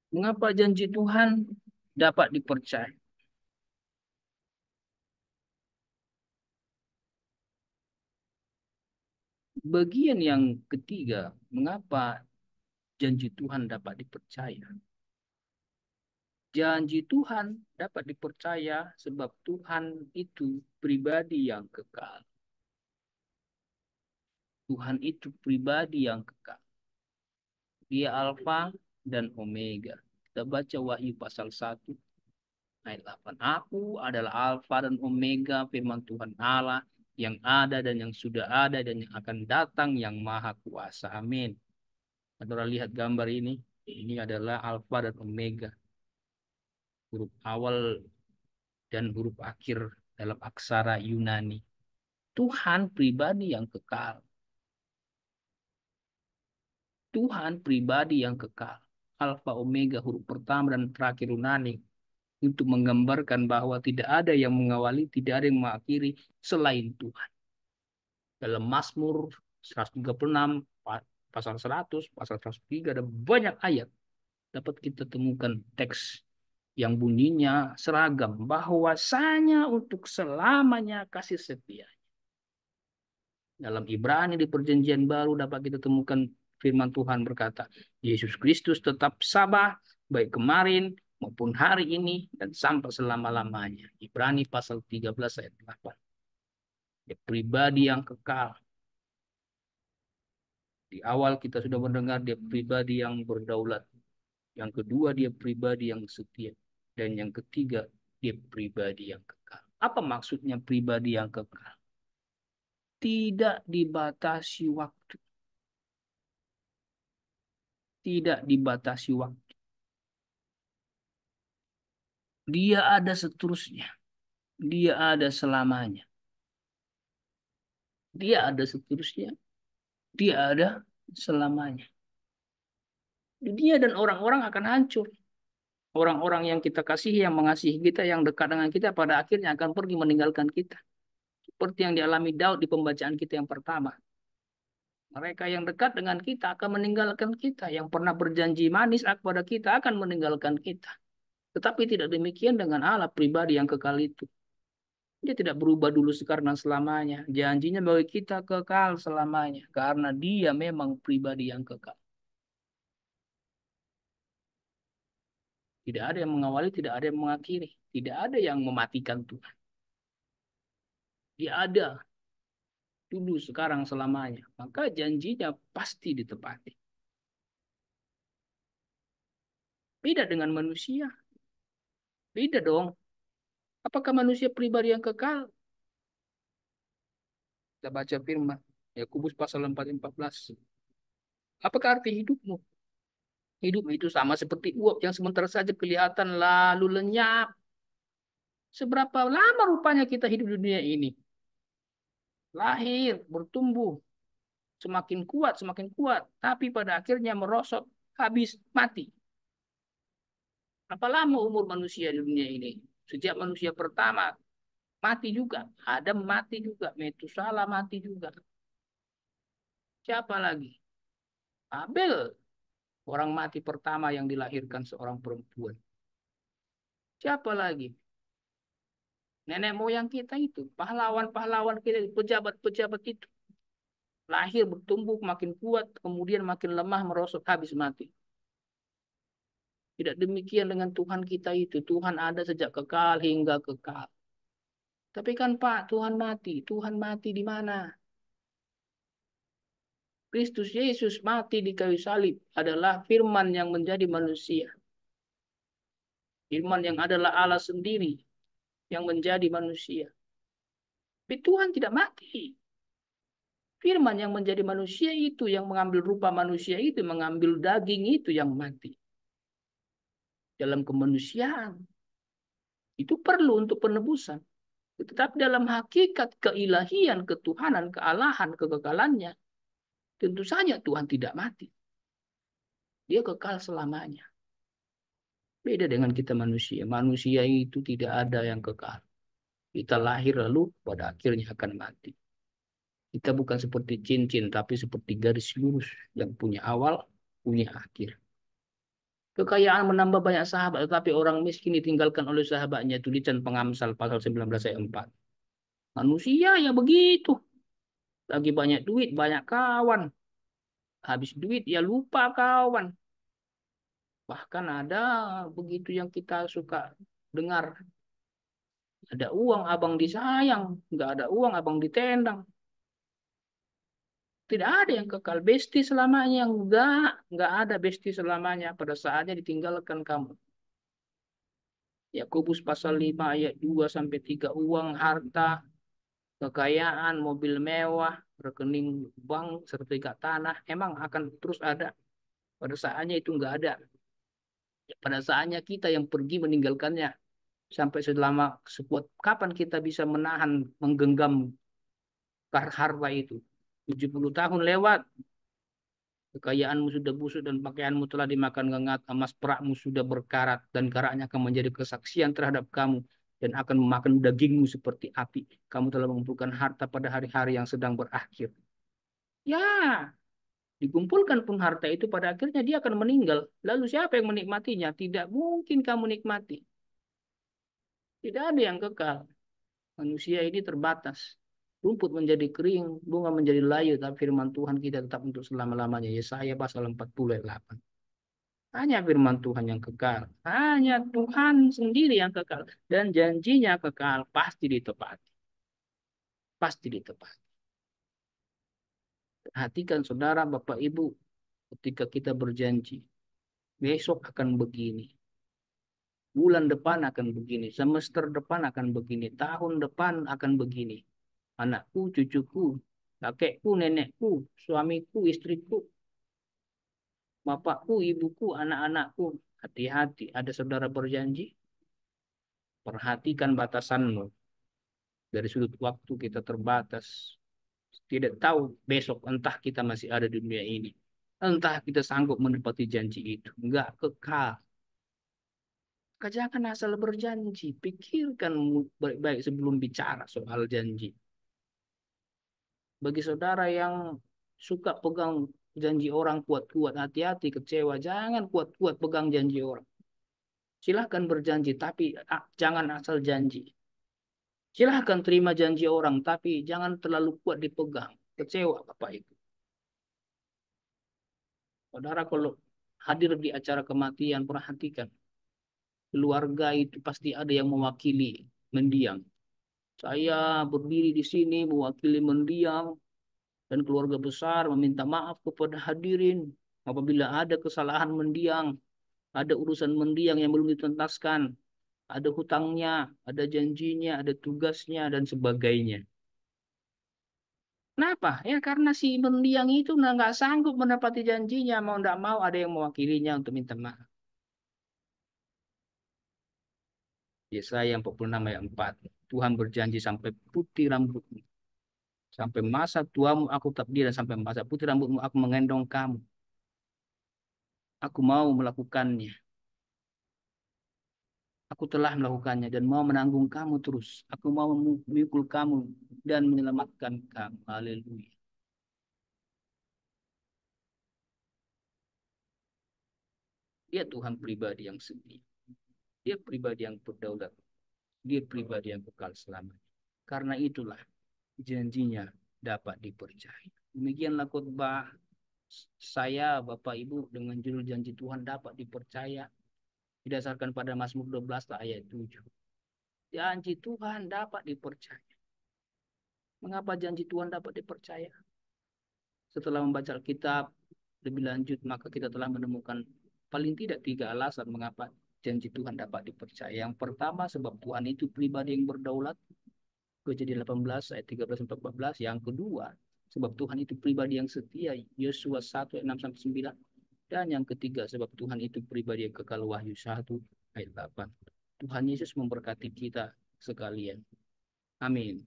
Mengapa janji Tuhan dapat dipercaya? Bagian yang ketiga, mengapa janji Tuhan dapat dipercaya? Janji Tuhan dapat dipercaya sebab Tuhan itu pribadi yang kekal. Tuhan itu pribadi yang kekal. Dia Alfa dan Omega. Kita baca Wahyu pasal 1 ayat 8. Aku adalah Alfa dan Omega, firman Tuhan Allah, yang ada dan yang sudah ada dan yang akan datang, yang maha kuasa. Amin. Saudara lihat gambar ini. Ini adalah Alfa dan Omega. Huruf awal dan huruf akhir dalam aksara Yunani. Tuhan pribadi yang kekal. Tuhan pribadi yang kekal. Alfa Omega huruf pertama dan terakhir Yunani untuk menggambarkan bahwa tidak ada yang mengawali, tidak ada yang mengakhiri selain Tuhan. Dalam Mazmur 136, pasal 100, pasal 103, ada banyak ayat dapat kita temukan teks yang bunyinya seragam, bahwasanya untuk selamanya kasih setia. Dalam Ibrani di perjanjian baru dapat kita temukan firman Tuhan berkata, Yesus Kristus tetap sabar baik kemarin maupun hari ini dan sampai selama-lamanya. Ibrani pasal 13 ayat 8. Dia pribadi yang kekal. Di awal kita sudah mendengar dia pribadi yang berdaulat. Yang kedua dia pribadi yang setia. Dan yang ketiga dia pribadi yang kekal. Apa maksudnya pribadi yang kekal? Tidak dibatasi waktu. Tidak dibatasi waktu. Dia ada seterusnya. Dia ada selamanya. Dia ada seterusnya. Dia ada selamanya. Dunia dan orang-orang akan hancur. Orang-orang yang kita kasihi, yang mengasihi kita, yang dekat dengan kita, pada akhirnya akan pergi meninggalkan kita. Seperti yang dialami Daud di pembacaan kita yang pertama. Mereka yang dekat dengan kita akan meninggalkan kita. Yang pernah berjanji manis kepada kita akan meninggalkan kita. Tetapi tidak demikian dengan Allah pribadi yang kekal itu. Dia tidak berubah dulu sekarang dan selamanya. Janjinya bagi kita kekal selamanya. Karena dia memang pribadi yang kekal. Tidak ada yang mengawali, tidak ada yang mengakhiri. Tidak ada yang mematikan Tuhan. Dia ada dulu, sekarang, selamanya. Maka janjinya pasti ditepati. Beda dengan manusia. Beda dong. Apakah manusia pribadi yang kekal? Kita baca firman. Yakobus pasal 4 ayat 14. Apakah arti hidupmu? Hidup itu sama seperti uap yang sementara saja kelihatan lalu lenyap. Seberapa lama rupanya kita hidup di dunia ini? Lahir, bertumbuh, semakin kuat. Tapi pada akhirnya merosot, habis, mati. Berapa lama umur manusia di dunia ini? Sejak manusia pertama mati juga. Adam mati juga. Metusala mati juga. Siapa lagi? Abel. Orang mati pertama yang dilahirkan seorang perempuan. Siapa lagi? Nenek moyang kita itu. Pahlawan-pahlawan kita, pejabat-pejabat itu. Lahir, bertumbuh, makin kuat, kemudian makin lemah, merosot, habis mati. Tidak demikian dengan Tuhan kita itu. Tuhan ada sejak kekal hingga kekal. Tapi kan Pak, Tuhan mati. Tuhan mati di mana? Kristus Yesus mati di kayu salib adalah firman yang menjadi manusia. Firman yang adalah Allah sendiri yang menjadi manusia. Tapi Tuhan tidak mati. Firman yang menjadi manusia itu, yang mengambil rupa manusia itu, mengambil daging itu yang mati. Dalam kemanusiaan. Itu perlu untuk penebusan. Tetapi dalam hakikat keilahian, ketuhanan, kealahan, kekekalannya, tentu saja Tuhan tidak mati. Dia kekal selamanya. Beda dengan kita manusia. Manusia itu tidak ada yang kekal. Kita lahir lalu pada akhirnya akan mati. Kita bukan seperti cincin, tapi seperti garis lurus yang punya awal, punya akhir. Kekayaan menambah banyak sahabat, tetapi orang miskin ditinggalkan oleh sahabatnya. Tulisan Pengamsal pasal 19 ayat 4. Manusia ya begitu. Lagi banyak duit, banyak kawan. Habis duit ya lupa kawan. Bahkan ada begitu yang kita suka dengar. Ada uang abang disayang, nggak ada uang abang ditendang. Tidak ada yang kekal. Besti selamanya. Enggak ada besti selamanya. Pada saatnya ditinggalkan kamu. Yakobus pasal 5 ayat 2 sampai 3, uang, harta, kekayaan, mobil mewah, rekening bank, sertifikat tanah emang akan terus ada. Pada saatnya itu enggak ada. Pada saatnya kita yang pergi meninggalkannya. Sampai selama sekuat kapan kita bisa menahan, menggenggam harta itu. 70 tahun lewat, kekayaanmu sudah busuk dan pakaianmu telah dimakan ngengat, emas perakmu sudah berkarat dan karatnya akan menjadi kesaksian terhadap kamu dan akan memakan dagingmu seperti api. Kamu telah mengumpulkan harta pada hari-hari yang sedang berakhir. Ya, dikumpulkan pun harta itu pada akhirnya dia akan meninggal. Lalu siapa yang menikmatinya? Tidak mungkin kamu nikmati. Tidak ada yang kekal. Manusia ini terbatas. Rumput menjadi kering, bunga menjadi layu, tapi firman Tuhan kita tetap untuk selama-lamanya. Yesaya pasal 40 ayat 8. Hanya firman Tuhan yang kekal. Hanya Tuhan sendiri yang kekal. Dan janjinya kekal pasti ditepati. Pasti ditepati. Perhatikan saudara, Bapak, Ibu, ketika kita berjanji. Besok akan begini. Bulan depan akan begini. Semester depan akan begini. Tahun depan akan begini. Anakku, cucuku, kakekku, nenekku, suamiku, istriku, bapakku, ibuku, anak-anakku. Hati-hati, ada saudara berjanji. Perhatikan batasanmu. Dari sudut waktu kita terbatas. Tidak tahu besok entah kita masih ada di dunia ini. Entah kita sanggup menepati janji itu. Enggak kekal. Maka jangan asal berjanji. Pikirkan baik-baik sebelum bicara soal janji. Bagi saudara yang suka pegang janji orang, kuat-kuat, hati-hati, kecewa. Jangan kuat-kuat pegang janji orang. Silahkan berjanji, tapi jangan asal janji. Silahkan terima janji orang, tapi jangan terlalu kuat dipegang. Kecewa Bapak Ibu. Saudara kalau hadir di acara kematian, perhatikan. Keluarga itu pasti ada yang mewakili mendiang. Saya berdiri di sini mewakili mendiang dan keluarga besar meminta maaf kepada hadirin apabila ada kesalahan mendiang, ada urusan mendiang yang belum dituntaskan, ada hutangnya, ada janjinya, ada tugasnya, dan sebagainya. Kenapa? Ya karena si mendiang itu nggak sanggup menepati janjinya, mau nggak mau ada yang mewakilinya untuk minta maaf. Yesaya 46 ayat 4. Tuhan berjanji sampai putih rambutmu. Sampai masa tuamu aku tetap dia dan sampai masa putih rambutmu aku mengendong kamu. Aku mau melakukannya. Aku telah melakukannya dan mau menanggung kamu terus. Aku mau memikul kamu dan menyelamatkan kamu. Haleluya. Dia Tuhan pribadi yang setia. Dia pribadi yang berdaulat. Dia pribadi yang kekal selamanya. Karena itulah janjinya dapat dipercaya. Demikianlah khotbah saya, Bapak Ibu, dengan judul janji Tuhan dapat dipercaya. Didasarkan pada Mazmur 12 ayat 7. Janji Tuhan dapat dipercaya. Mengapa janji Tuhan dapat dipercaya? Setelah membaca Alkitab lebih lanjut, maka kita telah menemukan paling tidak 3 alasan mengapa janji Tuhan dapat dipercaya. Yang pertama, sebab Tuhan itu pribadi yang berdaulat. Kejadian 18 ayat 13 sampai 14. Yang kedua, sebab Tuhan itu pribadi yang setia. Yosua 1 ayat 6 sampai 9. Dan yang ketiga, sebab Tuhan itu pribadi yang kekal. Wahyu 1 ayat 8. Tuhan Yesus memberkati kita sekalian. Amin.